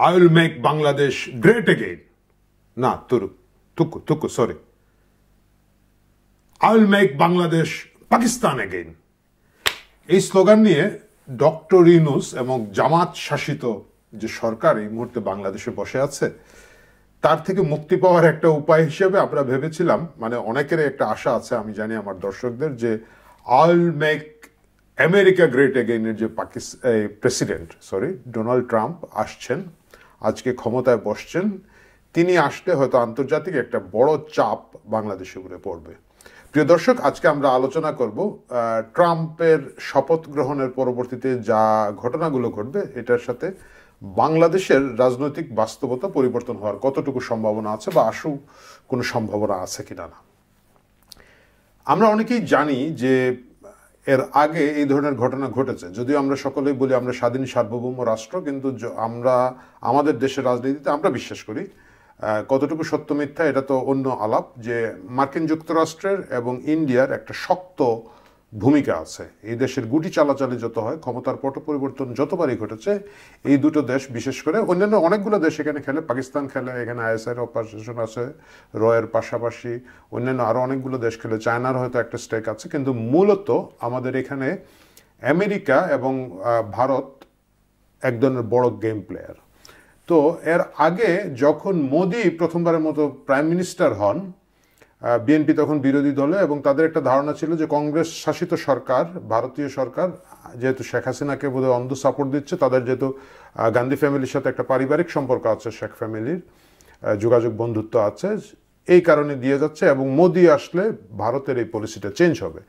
I will make Bangladesh great again, না তুকু sorry, I will make Bangladesh Pakistan again. এই slogan নিয়ে ডক্টর ইউনূস এবং জামাত শাসিত যে সরকার এই মুহূর্তে বাংলাদেশে বসে আছে, তার থেকে মুক্তি পাওয়ার একটা উপায় হিসেবে আমরা ভেবেছিলাম, মানে অনেকের একটা আশা আছে, আমি জানি আমার দর্শকদের, যে I will make America great এগেইনের যে প্রেসিডেন্ট ডোনাল্ড ট্রাম্প আসছেন, আজকে ক্ষমতায় বসছেন, তিনি আসলে হয়তো আন্তর্জাতিক একটা বড় চাপ বাংলাদেশের উপরে পড়বে। প্রিয় দর্শক, আজকে আমরা আলোচনা করব ট্রাম্পের শপথ গ্রহণের পরবর্তীতে যা ঘটনাগুলো ঘটবে এটার সাথে বাংলাদেশের রাজনৈতিক বাস্তবতা পরিবর্তন হওয়ার কতটুকু সম্ভাবনা আছে বা আশু কোনো সম্ভাবনা আছে কিনা না। আমরা অনেকেই জানি যে এর আগে এই ধরনের ঘটনা ঘটেছে, যদিও আমরা সকলেই বলি আমরা স্বাধীন সার্বভৌম রাষ্ট্র, কিন্তু আমরা আমাদের দেশের রাজনীতিতে আমরা বিশ্বাস করি, কতটুকু সত্য মিথ্যা এটা তো অন্য আলাপ, যে মার্কিন যুক্তরাষ্ট্রের এবং ইন্ডিয়ার একটা শক্ত ভূমিকা আছে। এই দেশের গুটি চালাচালি যত হয়, ক্ষমতার পট পরিবর্তন যতবারই ঘটেছে, এই দুটো দেশ বিশেষ করে, অন্যান্য অনেকগুলো দেশ এখানে খেলে, পাকিস্তান খেলে, এখানে আইএসআইয়ের অপারেশন আছে, রয়ের পাশাপাশি অন্যান্য আরও অনেকগুলো দেশ খেলে, চায়নার হয়তো একটা স্টেক আছে, কিন্তু মূলত আমাদের এখানে আমেরিকা এবং ভারত এক ধরনের বড় গেম প্লেয়ার। তো এর আগে যখন মোদি প্রথমবারের মতো প্রাইম মিনিস্টার হন, বিএনপি তখন বিরোধী দলে, এবং তাদের একটা ধারণা ছিল যে কংগ্রেস শাসিত সরকার, ভারতীয় সরকার যেহেতু শেখ হাসিনাকে বোধহয় অন্ধ সাপোর্ট দিচ্ছে, তাদের যেহেতু গান্ধী ফ্যামিলির সাথে একটা পারিবারিক সম্পর্ক আছে, শেখ ফ্যামিলির যোগাযোগ বন্ধুত্ব আছে, এই কারণে দিয়ে যাচ্ছে, এবং মোদি আসলে ভারতের এই পলিসিটা চেঞ্জ হবে।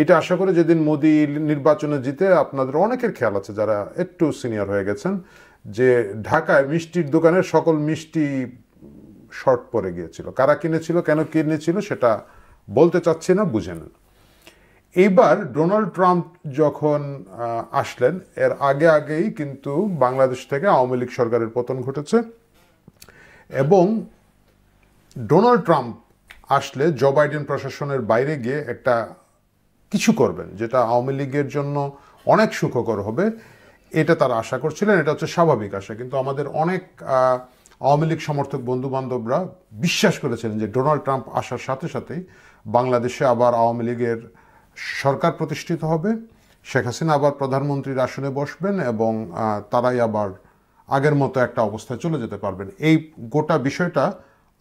এটা আশা করে যেদিন মোদি নির্বাচনে জিতে, আপনাদের অনেকের খেয়াল আছে যারা একটু সিনিয়র হয়ে গেছেন, যে ঢাকায় মিষ্টির দোকানের সকল মিষ্টি শর্ট পড়ে গিয়েছিল। কারা কিনেছিল, কেন কিনেছিল সেটা বলতে চাচ্ছি না, বুঝে নেন। এইবার ডোনাল্ড ট্রাম্প যখন আসলেন, এর আগেই কিন্তু বাংলাদেশ থেকে আওয়ামী লীগ সরকারের পতন ঘটেছে, এবং ডোনাল্ড ট্রাম্প আসলে জো বাইডেন প্রশাসনের বাইরে গিয়ে একটা কিছু করবেন যেটা আওয়ামী লীগের জন্য অনেক সুখকর হবে, এটা তারা আশা করছিলেন। এটা হচ্ছে স্বাভাবিক আশা, কিন্তু আমাদের অনেক আওয়ামী লীগ সমর্থক বন্ধু বান্ধবরা বিশ্বাস করেছিলেন যে ডোনাল্ড ট্রাম্প আসার সাথে সাথেই বাংলাদেশে আবার আওয়ামী লীগের সরকার প্রতিষ্ঠিত হবে, শেখ হাসিনা আবার প্রধানমন্ত্রীর আসনে বসবেন, এবং তারাই আবার আগের মতো একটা অবস্থায় চলে যেতে পারবেন। এই গোটা বিষয়টা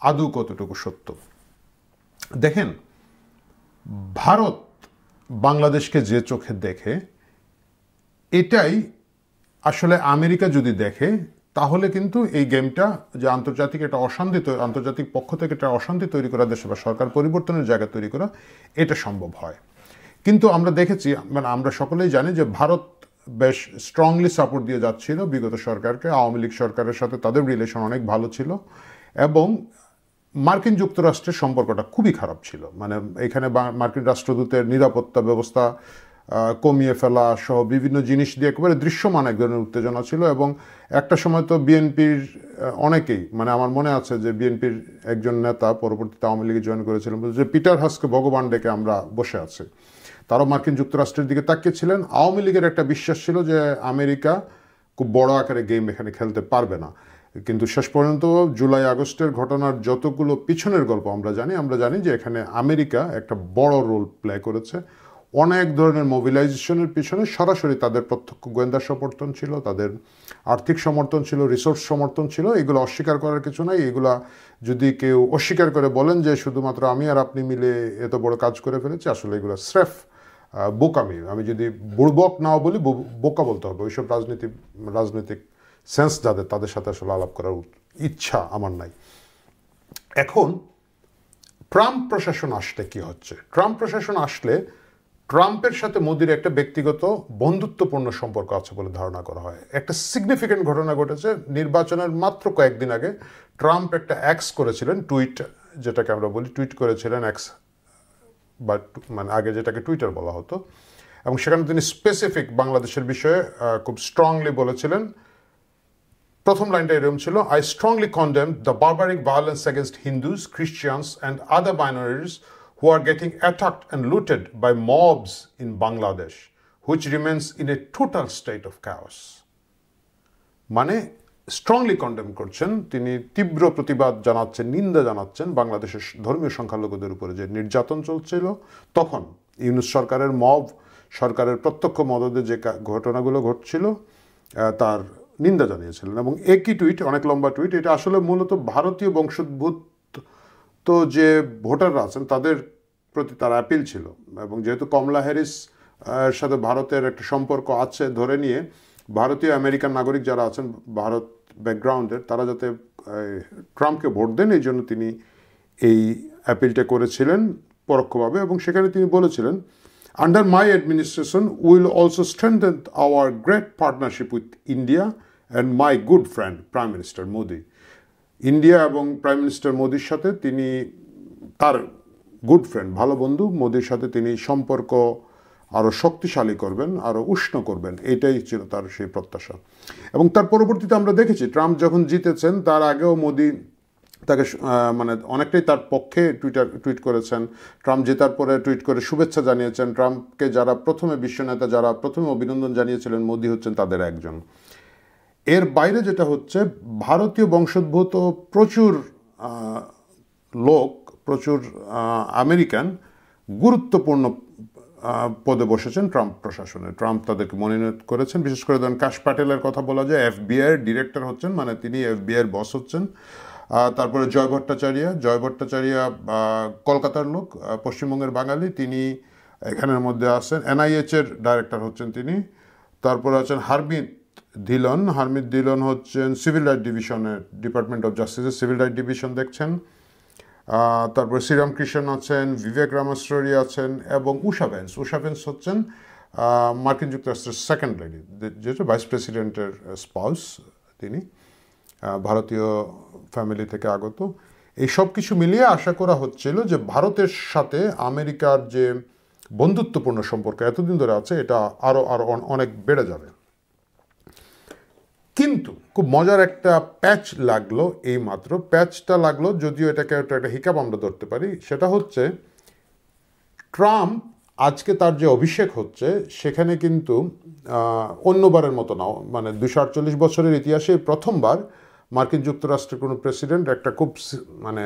আদৌ কতটুকু সত্য? দেখেন, ভারত বাংলাদেশকে যে চোখে দেখে, এটাই আসলে আমেরিকা যদি দেখে, তাহলে কিন্তু এই গেমটা যে আন্তর্জাতিক আন্তর্জাতিক পক্ষ থেকে একটা অশান্তি তৈরি করা, দেশে বা সরকার পরিবর্তনের জায়গা তৈরি করা, এটা সম্ভব হয়। কিন্তু আমরা দেখেছি, মানে আমরা সকলেই জানি যে ভারত বেশ স্ট্রংলি সাপোর্ট দিয়ে যাচ্ছিল বিগত সরকারকে, আওয়ামী লীগ সরকারের সাথে তাদের রিলেশন অনেক ভালো ছিল, এবং মার্কিন যুক্তরাষ্ট্রের সম্পর্কটা খুবই খারাপ ছিল। মানে এখানে মার্কিন রাষ্ট্রদূতের নিরাপত্তা ব্যবস্থা কমিয়ে ফেলা সহ বিভিন্ন জিনিস দিয়ে একেবারে দৃশ্যমান এক ধরনের উত্তেজনা ছিল, এবং একটা সময় তো বিএনপির অনেকেই, মানে আমার মনে আছে যে বিএনপির একজন নেতা পরবর্তীতে আওয়ামী লীগে জয়েন করেছিলেন, যে পিটার হাসকে ভগবান ডেকে আমরা বসে আছি। তারাও মার্কিন যুক্তরাষ্ট্রের দিকে তাকিয়েছিলেন। আওয়ামী লীগের একটা বিশ্বাস ছিল যে আমেরিকা খুব বড় আকারে গেম এখানে খেলতে পারবে না, কিন্তু শেষ পর্যন্ত জুলাই আগস্টের ঘটনার যতগুলো পিছনের গল্প আমরা জানি যে এখানে আমেরিকা একটা বড় রোল প্লে করেছে। অনেক ধরনের মোবিলাইজেশনের পিছনে সরাসরি তাদের প্রত্যক্ষ গোয়েন্দা সমর্থন ছিল, তাদের আর্থিক সমর্থন ছিল, রিসোর্স সমর্থন ছিল। এগুলো অস্বীকার করার কিছু নাই। এগুলা যদি কেউ অস্বীকার করে বলেন যে শুধুমাত্র আমি আর আপনি মিলে এত বড় কাজ করে ফেলেছি, আসলে এগুলো স্রেফ বোকামি। আমি যদি বুড়বক নাও বলি, বোকা বলতে হবে। ওইসব রাজনৈতিক সেন্স যাদের, তাদের সাথে আসলে আলাপ করার ইচ্ছা আমার নাই। এখন ট্রাম্প প্রশাসন আসলে কি হচ্ছে? ট্রাম্প প্রশাসন আসলে ট্রাম্পের সাথে মোদির একটা ব্যক্তিগত বন্ধুত্বপূর্ণ সম্পর্ক আছে বলে ধারণা করা হয়। একটা সিগনিফিক্যান্ট ঘটনা ঘটেছে নির্বাচনের মাত্র কয়েকদিন আগে। ট্রাম্প একটা এক্স করেছিলেন, টুইট যেটাকে আমরা বলি, টুইট করেছিলেন এক্স, বা মানে আগে যেটাকে টুইটার বলা হতো, এবং সেখানে তিনি স্পেসিফিক বাংলাদেশের বিষয়ে খুব স্ট্রংলি বলেছিলেন। প্রথম লাইনটা এরকম ছিল, I strongly condemn the barbaric violence against Hindus, Christians and other minorities who are getting attacked and looted by mobs in Bangladesh, which remains in a total state of chaos. মানে strongly condemn করছেন, তিনি তীব্র প্রতিবাদ জানাচ্ছেন, নিন্দা জানাচ্ছেন বাংলাদেশের ধর্মীয় সংখ্যালঘুদের উপরে যে নির্যাতন চলছিল তখন ইউনূস সরকারের মব, সরকারের প্রত্যক্ষ মদদে যে ঘটনাগুলো ঘটছিল তার নিন্দা জানিয়েছিলেন। এবং একই টুইট, অনেক লম্বা টুইট, এটা আসলে মূলত ভারতীয় বংশোদ্ভূত তো যে ভোটাররা আছেন তাদের প্রতি তার অ্যাপিল ছিল। এবং যেহেতু কমলা হ্যারিস এর সাথে ভারতের একটা সম্পর্ক আছে ধরে নিয়ে ভারতীয় আমেরিকান নাগরিক যারা আছেন ভারত ব্যাকগ্রাউন্ডের, তারা যাতে ট্রাম্পকে ভোট দেন এই জন্য তিনি এই অ্যাপিলটা করেছিলেন পরোক্ষভাবে। এবং সেখানে তিনি বলেছিলেন, under my administration will also strengthen hour great partnership with India and my good friend prime minister Modi. India এবং প্রাইম মিনিস্টার মোদির সাথে তিনি, তার গুড ফ্রেন্ড ভালো বন্ধু মোদির সাথে তিনি সম্পর্ক আরও শক্তিশালী করবেন, আরও উষ্ণ করবেন, এটাই ছিল তার সেই প্রত্যাশা। এবং তার পরবর্তীতে আমরা দেখেছি ট্রাম্প যখন জিতেছেন তার আগেও মোদি তাকে মানে অনেকটাই তার পক্ষে টুইট করেছেন। ট্রাম্প জেতার পরে টুইট করে শুভেচ্ছা জানিয়েছেন। ট্রাম্পকে যারা প্রথমে বিশ্বনেতা যারা প্রথমে অভিনন্দন জানিয়েছিলেন মোদি হচ্ছেন তাদের একজন। এর বাইরে যেটা হচ্ছে, ভারতীয় বংশোদ্ভূত প্রচুর লোক, প্রচুর আমেরিকান গুরুত্বপূর্ণ পদে বসেছেন ট্রাম্প প্রশাসনে। ট্রাম্প তাদেরকে মনোনীত করেছেন। বিশেষ করে ধরেন কাশ প্যাটেলের কথা বলা যায়, এফবিআই ডিরেক্টর হচ্ছেন, মানে তিনি এফবিআইয়ের বস হচ্ছেন। তারপরে জয় ভট্টাচার্য কলকাতার লোক, পশ্চিমবঙ্গের বাঙালি, তিনি এখানের মধ্যে আছেন। এনআইএচের ডাইরেক্টর হচ্ছেন তিনি। তারপরে আছেন হারমিত ধিলন হচ্ছেন সিভিল রাইট ডিভিশনের, ডিপার্টমেন্ট অফ জাস্টিসের সিভিল রাইট ডিভিশন দেখছেন। তারপরে শ্রীরাম কৃষ্ণ আছেন, বিবেক রামাশ্বরী আছেন এবং উষা ভেন্স হচ্ছেন মার্কিন যুক্তরাষ্ট্রের সেকেন্ড লেডি, যেটা ভাইস প্রেসিডেন্টের স্পাউস, তিনি ভারতীয় ফ্যামিলি থেকে আগত। এই সব কিছু মিলিয়ে আশা করা হচ্ছিল যে ভারতের সাথে আমেরিকার যে বন্ধুত্বপূর্ণ সম্পর্ক এতদিন ধরে আছে এটা আরও অনেক বেড়ে যাবে। কিন্তু খুব মজার একটা প্যাচ লাগলো, এই মাত্র প্যাচটা লাগলো, যদিও এটাকে একটা হিকাপ আমরা ধরতে পারি। সেটা হচ্ছে ট্রাম্প আজকে তার যে অভিষেক হচ্ছে সেখানে কিন্তু অন্যবারের মতো নাও, মানে 248 বছরের ইতিহাসে প্রথমবার মার্কিন যুক্তরাষ্ট্রের কোনো প্রেসিডেন্ট একটা খুব মানে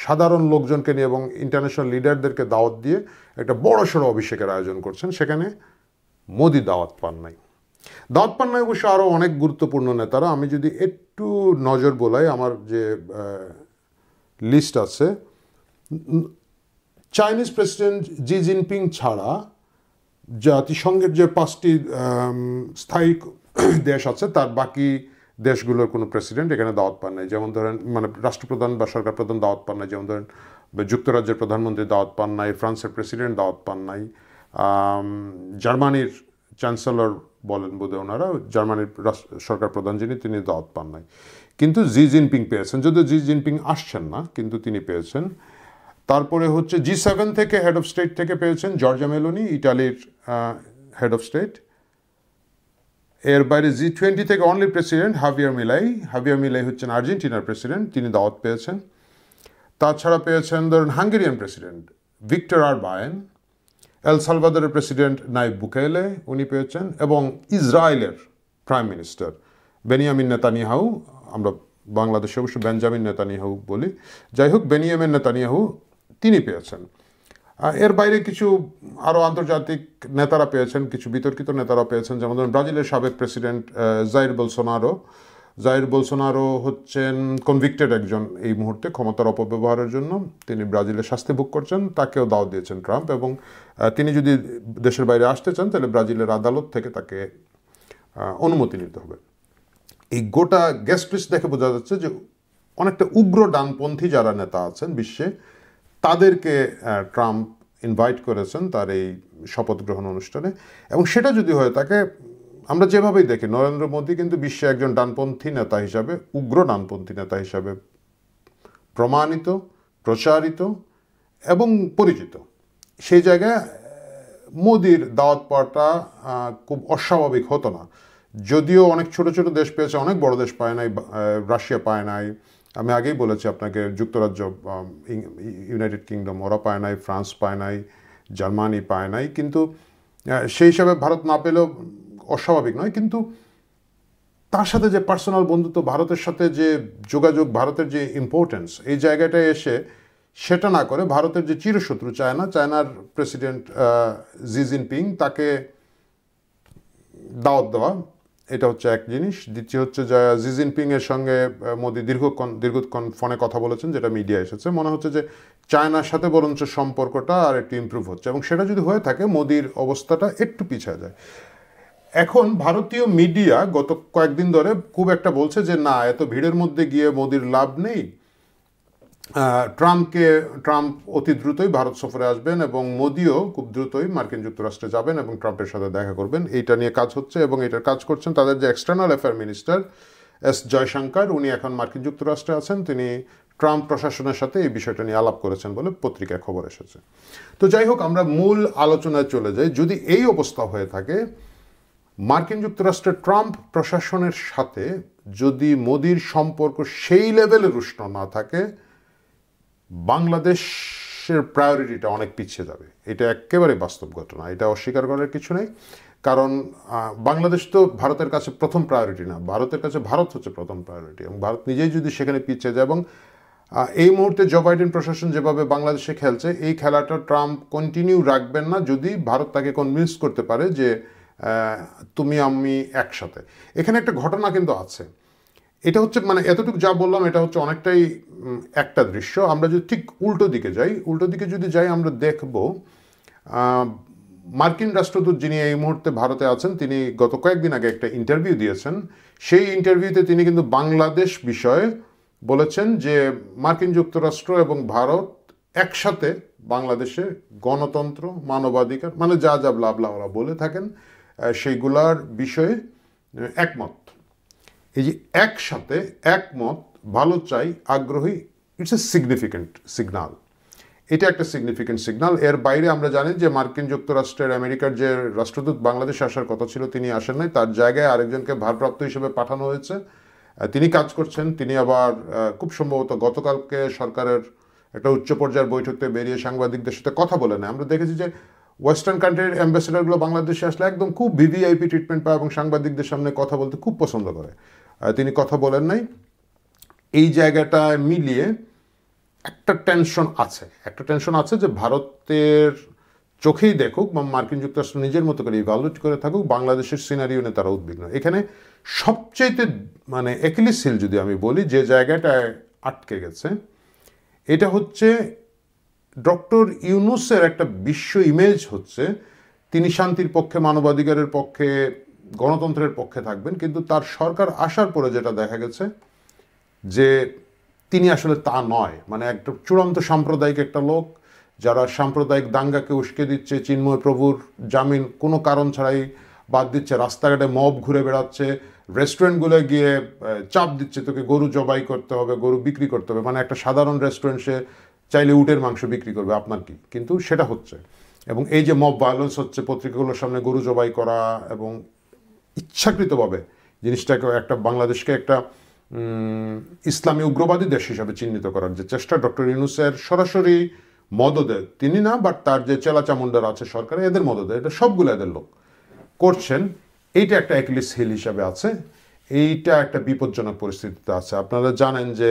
সাধারণ লোকজনকে নিয়ে এবং ইন্টারন্যাশনাল লিডারদেরকে দাওয়াত দিয়ে একটা বড়সড় অভিষেকের আয়োজন করছেন। সেখানে মোদি দাওয়াত পান নাই অবশ্য আরও অনেক গুরুত্বপূর্ণ নেতারা। আমি যদি একটু নজর বোলাই, আমার যে লিস্ট আছে, চাইনিজ প্রেসিডেন্ট জি জিনপিং ছাড়া জাতিসংঘের যে 5টি স্থায়ী দেশ আছে তার বাকি দেশগুলোর কোনো প্রেসিডেন্ট এখানে দাওয়াত পান নাই। যেমন ধরেন মানে রাষ্ট্রপ্রধান বা সরকার প্রধান দাওয়াত পান নাই, যেমন ধরেন যুক্তরাজ্যের প্রধানমন্ত্রী দাওয়াত পান নাই, ফ্রান্সের প্রেসিডেন্ট দাওয়াত পান নাই, জার্মানির চ্যান্সেলর বলেন বোধহয় ওনারা, জার্মানির সরকার প্রধান যিনি, তিনি দাওয়াত পান নাই। কিন্তু জি জিনপিং পেয়েছেন, যদিও জি জিনপিং আসছেন না, কিন্তু তিনি পেয়েছেন। তারপরে হচ্ছে G7 থেকে হেড অফ স্টেট থেকে পেয়েছেন জর্জা মেলোনি, ইটালির হেড অফ স্টেট। এর বাইরে G20 থেকে অনলি প্রেসিডেন্ট হাভিয়ার মিলাই হচ্ছেন আর্জেন্টিনার প্রেসিডেন্ট, তিনি দাওয়াত পেয়েছেন। তাছাড়া পেয়েছেন ধরেন হাঙ্গেরিয়ান প্রেসিডেন্ট ভিক্টর অরবান, এল সালভাদরের প্রেসিডেন্ট নাইব বুকেলে, উনি পেয়েছেন, এবং ইসরায়েলের প্রাইম মিনিস্টার বেনিয়ামিন নেতানিয়াহু, আমরা বাংলাদেশে অবশ্য বেঞ্জামিন নেতানিয়াহু বলি, যাই হোক বেনিয়ামিন নেতানিয়াহু, তিনি পেয়েছেন। এর বাইরে কিছু আরও আন্তর্জাতিক নেতারা পেয়েছেন, কিছু বিতর্কিত নেতারা পেয়েছেন, যেমন ধরুন ব্রাজিলের সাবেক প্রেসিডেন্ট জাইর বোলসোনারো হচ্ছেন কনভিক্টেড একজন এই মুহূর্তে ক্ষমতার অপব্যবহারের জন্য, তিনি ব্রাজিলে শাস্তি ভোগ করছেন, তাকেও দাওয়াত দিয়েছেন ট্রাম্প। এবং তিনি যদি দেশের বাইরে আসতে চান তাহলে ব্রাজিলের আদালত থেকে তাকে অনুমতি নিতে হবে। এই গোটা গেস্ট লিস্ট দেখে বোঝা যাচ্ছে যে অনেকটা উগ্র ডানপন্থী যারা নেতা আছেন বিশ্বে তাদেরকে ট্রাম্প ইনভাইট করেছেন তার এই শপথ গ্রহণ অনুষ্ঠানে। এবং সেটা যদি হয় তাকে আমরা যেভাবেই দেখি, নরেন্দ্র মোদী কিন্তু বিশ্বে একজন ডানপন্থী নেতা হিসাবে, উগ্র ডানপন্থী নেতা হিসাবে প্রমাণিত, প্রচারিত এবং পরিচিত। সেই জায়গায় মোদির দাওয়াত পাওয়াটা খুব অস্বাভাবিক হতো না। যদিও অনেক ছোট ছোট দেশ পেয়েছে, অনেক বড় দেশ পায় নাই, রাশিয়া পায় নাই, আমি আগেই বলেছি আপনাকে, যুক্তরাজ্য, ইউনাইটেড কিংডম ওরা পায় নাই, ফ্রান্স পায় নাই, জার্মানি পায় নাই, কিন্তু সেই হিসাবে ভারত না পেলেও অস্বাভাবিক নয়। কিন্তু তার সাথে যে পার্সোনাল বন্ধুত্ব, ভারতের সাথে যে যোগাযোগ, ভারতের যে ইম্পর্টেন্স, এই জায়গাটায় এসে সেটা না করে ভারতের যে চিরশত্রু চায়নার প্রেসিডেন্ট জি জিনপিং, তাকে দাওয়াত দেওয়া, এটা হচ্ছে এক জিনিস। দ্বিতীয় হচ্ছে যে জি জিনপিং এর সঙ্গে মোদি দীর্ঘক্ষণ ফোনে কথা বলেছেন, যেটা মিডিয়া এসেছে। মনে হচ্ছে যে চায়নার সাথে বরঞ্চ সম্পর্কটা আর একটু ইমপ্রুভ হচ্ছে, এবং সেটা যদি হয়ে থাকে মোদির অবস্থাটা একটু পিছিয়ে যায়। এখন ভারতীয় মিডিয়া গত কয়েকদিন ধরে খুব একটা বলছে যে না, এত ভিড়ের মধ্যে গিয়ে মোদির লাভ নেই, ট্রাম্প অতি দ্রুতই ভারত সফরে আসবেন এবং মোদিও খুব দ্রুতই মার্কিন যুক্তরাষ্ট্রে যাবেন এবং ট্রাম্পের সাথে দেখা করবেন। এইটা নিয়ে কাজ হচ্ছে, এবং এটার কাজ করছেন তাদের যে external affair minister S Jaishankar. উনি এখন মার্কিন যুক্তরাষ্ট্রে আছেন, তিনি ট্রাম্প প্রশাসনের সাথে এই বিষয়টা নিয়ে আলাপ করেছেন বলে পত্রিকায় খবর এসেছে। তো যাই হোক, আমরা মূল আলোচনায় চলে যাই। যদি এই অবস্থা হয়ে থাকে, মার্কিন যুক্তরাষ্ট্রের ট্রাম্প প্রশাসনের সাথে যদি মোদির সম্পর্ক সেই লেভেলের উষ্ণ না থাকে, বাংলাদেশের প্রায়োরিটিটা অনেক পিছিয়ে যাবে। এটা একেবারে বাস্তব ঘটনা, এটা অস্বীকার করার কিছু নেই। কারণ বাংলাদেশ তো ভারতের কাছে প্রথম প্রায়োরিটি না, ভারতের কাছে ভারত হচ্ছে প্রথম প্রায়োরিটি, এবং ভারত নিজেই যদি সেখানে পিছিয়ে যায়, এবং এই মুহূর্তে জো বাইডেন প্রশাসন যেভাবে বাংলাদেশে খেলছে, এই খেলাটা ট্রাম্প কন্টিনিউ রাখবেন না যদি ভারত তাকে কনভিন্স করতে পারে যে তুমি আমি একসাথে। এখানে একটা ঘটনা কিন্তু আছে, এটা হচ্ছে মানে এতটুকু যা বললাম এটা হচ্ছে অনেকটাই একটা দৃশ্য। আমরা যদি ঠিক উল্টো দিকে যদি যাই, আমরা দেখব মার্কিন রাষ্ট্রদূত যিনি এই মুহূর্তে ভারতে আছেন, তিনি গত কয়েকদিন আগে একটা ইন্টারভিউ দিয়েছেন। সেই ইন্টারভিউতে তিনি কিন্তু বাংলাদেশ বিষয়ে বলেছেন যে মার্কিন যুক্তরাষ্ট্র এবং ভারত একসাথে বাংলাদেশে গণতন্ত্র, মানবাধিকার, মানে যা যা ব্লা ওরা বলে থাকেন সেইগুলার বিষয়ে একমত। এই যে একসাথে একমত, ভালো চাই, আগ্রহী, ইটস এ সিগনিফিক্যান্ট সিগনাল। এটা একটা সিগনিফিক্যান্ট সিগনাল। এর বাইরে আমরা জানি যে মার্কিন যুক্তরাষ্ট্রের আমেরিকার যে রাষ্ট্রদূত বাংলাদেশে আসার কথা ছিল তিনি আসেন নাই, তার জায়গায় আরেকজনকে ভারপ্রাপ্ত হিসেবে পাঠানো হয়েছে। তিনি কাজ করছেন। তিনি আবার খুব সম্ভবত গতকালকে সরকারের একটা উচ্চ পর্যায়ের বৈঠকে বেরিয়ে সাংবাদিকদের সাথে কথা বলে নেয়। আমরা দেখেছি যে ওয়েস্টার্ন কান্ট্রির অ্যাম্বাসেডারগুলো বাংলাদেশে আসলে একদম খুব ভিভিআইপি ট্রিটমেন্ট পায় এবং সাংবাদিকদের সামনে কথা বলতে খুব পছন্দ করে। তিনি কথা বলেন নাই। এই জায়গাটা মিলিয়ে একটা টেনশন আছে যে ভারতের চোখেই দেখুক বা মার্কিন যুক্তরাষ্ট্র নিজের মতো করে ইভালুয়েট করে থাকুক, বাংলাদেশের সিনারিও নিয়ে তারা উদ্বিগ্ন। এখানে সবচেয়ে মানে অ্যাকিলিস হিল যদি আমি বলি, যে জায়গাটায় আটকে গেছে, এটা হচ্ছে ডক্টর ইউনূসের একটা বিশ্ব ইমেজ হচ্ছে তিনি শান্তির পক্ষে, মানবাধিকারের পক্ষে, গণতন্ত্রের পক্ষে থাকবেন, কিন্তু তার সরকার আসার পরে যেটা দেখা গেছে যে তিনি আসলে তা নয়। মানে একটা চূড়ান্ত সাম্প্রদায়িক একটা লোক, যারা সাম্প্রদায়িক দাঙ্গাকে উস্কে দিচ্ছে, চিন্ময় প্রভুর জামিন কোনো কারণ ছাড়াই বাদ দিচ্ছে, রাস্তাঘাটে মব ঘুরে বেড়াচ্ছে, রেস্টুরেন্টগুলো গিয়ে চাপ দিচ্ছে তোকে গরু জবাই করতে হবে, গরু বিক্রি করতে হবে। মানে একটা সাধারণ রেস্টুরেন্ট সে চাইলে উটের মাংস বিক্রি করবে, আপনার কি? কিন্তু সেটা হচ্ছে। এবং এই যে মব ভায়োলেন্স হচ্ছে, পত্রিকাগুলোর সামনে গরু জবাই করা এবং ইচ্ছাকৃতভাবে জিনিসটাকে একটা বাংলাদেশকে একটা ইসলামী উগ্রবাদী দেশ হিসাবে চিহ্নিত করার যে চেষ্টা ডক্টর ইউনূসের সরাসরি মদদে, তিনি না, বাট তার যে চেলাচামুন্ডার আছে সরকারে, এদের মদদে, এটা সবগুলো এদের লোক করছেন। এইটা একটা অ্যাকিলিস হিল হিসাবে আছে। এইটা একটা বিপজ্জনক পরিস্থিতিতে আছে। আপনারা জানেন যে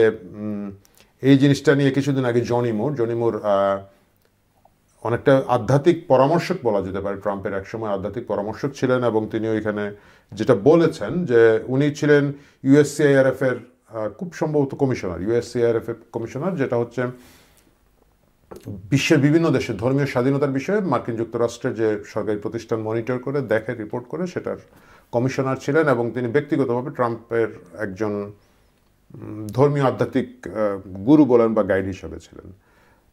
এই জিনিসটা নিয়ে কিছুদিন আগে জনি মোর অনেকটা আধ্যাত্মিক পরামর্শক বলা যেতে পারে, ট্রাম্পের একসময় আধ্যাত্মিক পরামর্শক ছিলেন, এবং তিনি ওইখানে যেটা বলেছেন যে উনি ছিলেন ইউএসসিআইআরএফ এর খুব সম্ভবত কমিশনার, ইউএসসিআইআরএফ এর কমিশনার, যেটা হচ্ছে বিশ্বের বিভিন্ন দেশে ধর্মীয় স্বাধীনতার বিষয়ে মার্কিন যুক্তরাষ্ট্রের যে সরকারি প্রতিষ্ঠান মনিটর করে, দেখে, রিপোর্ট করে, সেটার কমিশনার ছিলেন। এবং তিনি ব্যক্তিগতভাবে ট্রাম্পের একজন ধর্মীয় আধ্যাত্মিক গুরু বলেন বা গাইড হিসাবে ছিলেন।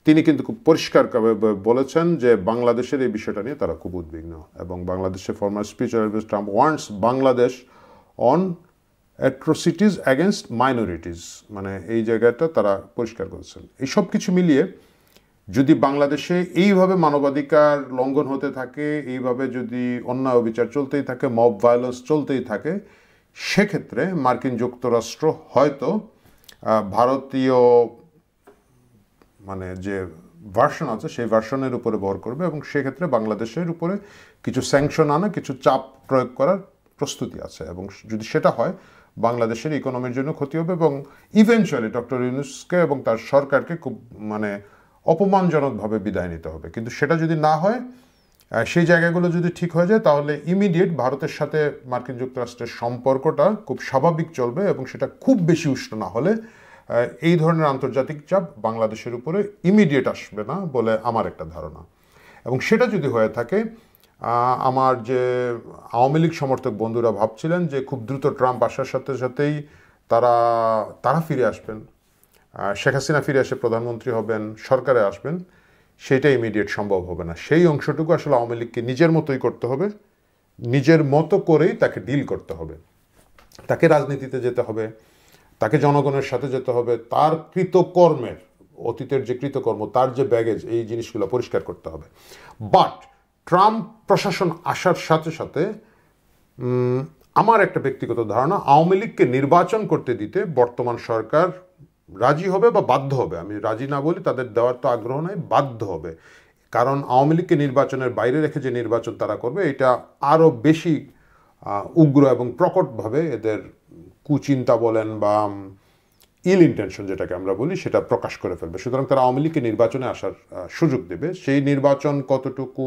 তিনি কিন্তু খুব পরিষ্কারভাবে বলেছেন যে বাংলাদেশের এই বিষয়টা নিয়ে তারা খুব উদ্বিগ্ন, এবং বাংলাদেশের former speaker Trump wants Bangladesh on atrocities against minorities, মানে এই জায়গাটা তারা পরিষ্কার করেছেন। এই সব কিছু মিলিয়ে যদি বাংলাদেশে এইভাবে মানবাধিকার লঙ্ঘন হতে থাকে, এইভাবে যদি অন্যায় অবিচার চলতেই থাকে, মব ভায়োলেন্স চলতেই থাকে, সেক্ষেত্রে মার্কিন যুক্তরাষ্ট্র হয়তো ভারতীয় মানে যে ভার্সন আছে সেই ভার্সনের উপরে ভর করবে, এবং সেক্ষেত্রে বাংলাদেশের উপরে কিছু স্যাংশন আনা, কিছু চাপ প্রয়োগ করার প্রস্তুতি আছে। এবং যদি সেটা হয়, বাংলাদেশের ইকোনমির জন্য ক্ষতি হবে এবং ইভেনচুয়ালি ডক্টর ইউনূসকে এবং তার সরকারকে খুব অপমানজনকভাবে বিদায় নিতে হবে। কিন্তু সেটা যদি না হয়, সেই জায়গাগুলো যদি ঠিক হয়ে যায়, তাহলে ইমিডিয়েট ভারতের সাথে মার্কিন যুক্তরাষ্ট্রের সম্পর্কটা খুব স্বাভাবিক চলবে এবং সেটা খুব বেশি উষ্ণ না হলে এই ধরনের আন্তর্জাতিক চাপ বাংলাদেশের উপরে ইমিডিয়েট আসবে না বলে আমার একটা ধারণা। এবং সেটা যদি হয়ে থাকে, আমার যে আওয়ামী লীগ সমর্থক বন্ধুরা ভাবছিলেন যে খুব দ্রুত ট্রাম্প আসার সাথে সাথেই তারা ফিরে আসবেন, শেখ হাসিনা ফিরে এসে প্রধানমন্ত্রী হবেন, সরকারে আসবেন, সেটা ইমিডিয়েট সম্ভব হবে না। সেই অংশটুকু আসলে আওয়ামী লীগকে নিজের মতোই করতে হবে, নিজের মতো করেই তাকে ডিল করতে হবে। তাকে রাজনীতিতে যেতে হবে, তাকে জনগণের সাথে যেতে হবে, তার কৃতকর্মের, অতীতের যে কৃতকর্ম, তার যে ব্যাগেজ, এই জিনিসগুলো পরিষ্কার করতে হবে। বাট ট্রাম্প প্রশাসন আসার সাথে সাথে আমার একটা ব্যক্তিগত ধারণা, আওয়ামী লীগকে নির্বাচন করতে দিতে বর্তমান সরকার রাজি হবে বা বাধ্য হবে। আমি রাজি না বলি, তাদের দেওয়ার তো আগ্রহ নাই, বাধ্য হবে। কারণ আওয়ামী লীগকে নির্বাচনের বাইরে রেখে যে নির্বাচন তারা করবে, এটা আরও বেশি উগ্র এবং প্রকটভাবে এদের কুচিন্তা বলেন বা ইল ইন্টেনশন যেটাকে আমরা বলি, সেটা প্রকাশ করে ফেলবে। সুতরাং তারা আওয়ামী লীগকে নির্বাচনে আসার সুযোগ দেবে। সেই নির্বাচন কতটুকু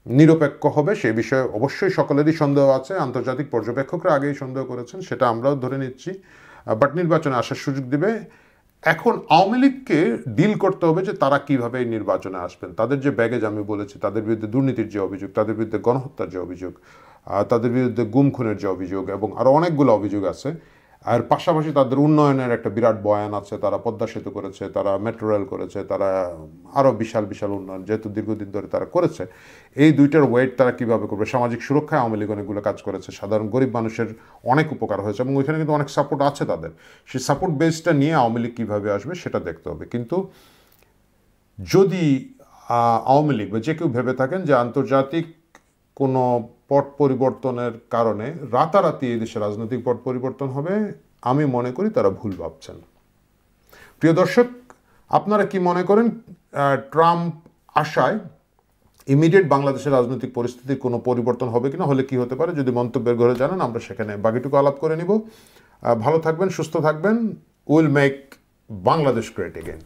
নিরপেক্ষ হবে সে বিষয়ে অবশ্যই সকলেরই সন্দেহ আছে। আন্তর্জাতিক পর্যবেক্ষকরা আগেই সন্দেহ করেছেন, সেটা আমরাও ধরে নিচ্ছি। বাট নির্বাচনে আসার সুযোগ দিবে। এখন আওয়ামী লীগকে ডিল করতে হবে যে তারা কিভাবে এই নির্বাচনে আসবেন। তাদের যে ব্যাগেজ আমি বলেছি, তাদের বিরুদ্ধে দুর্নীতির যে অভিযোগ, তাদের বিরুদ্ধে গণহত্যার যে অভিযোগ, তাদের বিরুদ্ধে গুম খুনের যে অভিযোগ এবং আরও অনেকগুলো অভিযোগ আছে। আর পাশাপাশি তাদের উন্নয়নের একটা বিরাট বয়ান আছে। তারা পদ্মা সেতু করেছে, তারা মেট্রো রেল করেছে, তারা আরও বিশাল বিশাল উন্নয়ন যেহেতু দীর্ঘদিন ধরে তারা করেছে। এই দুইটার ওয়েট তারা কীভাবে করবে। সামাজিক সুরক্ষায় আওয়ামী লীগ অনেকগুলো কাজ করেছে, সাধারণ গরিব মানুষের অনেক উপকার হয়েছে এবং ওইখানে কিন্তু অনেক সাপোর্ট আছে তাদের। সেই সাপোর্ট বেসটা নিয়ে আওয়ামী লীগ কীভাবে আসবে সেটা দেখতে হবে। কিন্তু যদি আওয়ামী লীগ বা যে কেউ ভেবে থাকেন যে আন্তর্জাতিক কোনো পট পরিবর্তনের কারণে রাতারাতি এই দেশের রাজনৈতিক পট পরিবর্তন হবে, আমি মনে করি তারা ভুল ভাবছেন। প্রিয় দর্শক, আপনারা কি মনে করেন ট্রাম্প আসায় ইমিডিয়েট বাংলাদেশের রাজনৈতিক পরিস্থিতির কোনো পরিবর্তন হবে কিনা, হলে কি হতে পারে? যদি মন্তব্যের ঘরে জানান, আমরা সেখানে বাকিটুকু আলাপ করে নিব। ভালো থাকবেন, সুস্থ থাকবেন। Will make Bangladesh great again.